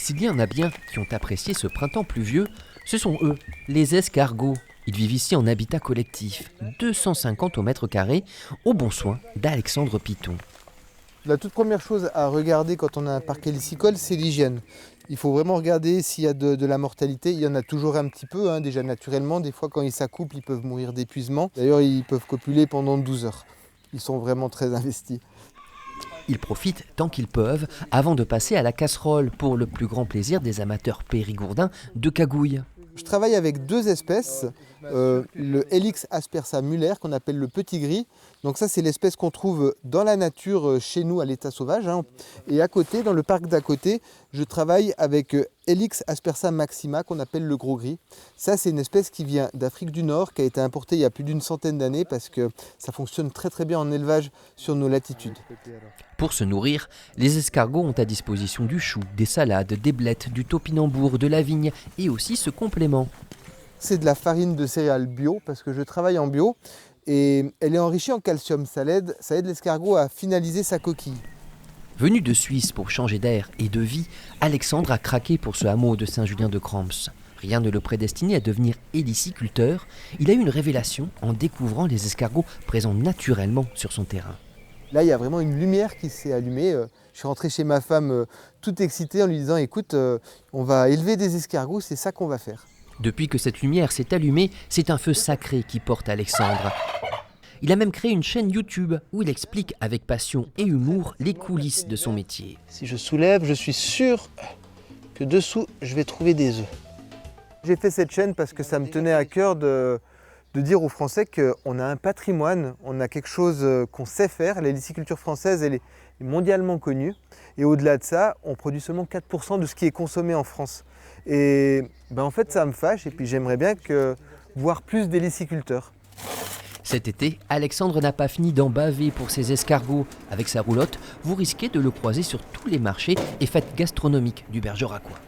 S'il y en a bien qui ont apprécié ce printemps pluvieux, ce sont eux, les escargots. Ils vivent ici en habitat collectif, 250 au mètre carré, au bon soin d'Alexandre Piton. La toute première chose à regarder quand on a un parc hélicicole, c'est l'hygiène. Il faut vraiment regarder s'il y a de la mortalité. Il y en a toujours un petit peu, déjà naturellement. Des fois, quand ils s'accouplent, ils peuvent mourir d'épuisement. D'ailleurs, ils peuvent copuler pendant 12 heures. Ils sont vraiment très investis. Ils profitent tant qu'ils peuvent avant de passer à la casserole pour le plus grand plaisir des amateurs périgourdins de cagouilles. Je travaille avec deux espèces, le Helix aspersa muller qu'on appelle le petit gris. Donc ça c'est l'espèce qu'on trouve dans la nature chez nous à l'état sauvage. Et à côté, dans le parc d'à côté, je travaille avec Helix aspersa maxima qu'on appelle le gros gris. Ça c'est une espèce qui vient d'Afrique du Nord, qui a été importée il y a plus d'une centaine d'années parce que ça fonctionne très très bien en élevage sur nos latitudes. Pour se nourrir, les escargots ont à disposition du chou, des salades, des blettes, du topinambour, de la vigne et aussi ce complément. C'est de la farine de céréales bio parce que je travaille en bio et elle est enrichie en calcium. Ça aide l'escargot à finaliser sa coquille. Venu de Suisse pour changer d'air et de vie, Alexandre a craqué pour ce hameau de Saint-Julien-de-Cramps. Rien ne le prédestinait à devenir héliciculteur. Il a eu une révélation en découvrant les escargots présents naturellement sur son terrain. Là, il y a vraiment une lumière qui s'est allumée. Je suis rentré chez ma femme tout excité en lui disant « Écoute, on va élever des escargots, c'est ça qu'on va faire. » Depuis que cette lumière s'est allumée, c'est un feu sacré qui porte Alexandre. Il a même créé une chaîne YouTube où il explique avec passion et humour les coulisses de son métier. Si je soulève, je suis sûr que dessous, je vais trouver des œufs. J'ai fait cette chaîne parce que ça me tenait à cœur de dire aux Français qu'on a un patrimoine, on a quelque chose qu'on sait faire. L'héliciculture française, elle est mondialement connue. Et au-delà de ça, on produit seulement 4% de ce qui est consommé en France. Et en fait, ça me fâche et puis j'aimerais bien voir plus d'héliciculteurs. Cet été, Alexandre n'a pas fini d'en baver pour ses escargots. Avec sa roulotte, vous risquez de le croiser sur tous les marchés et fêtes gastronomiques du Bergeracois.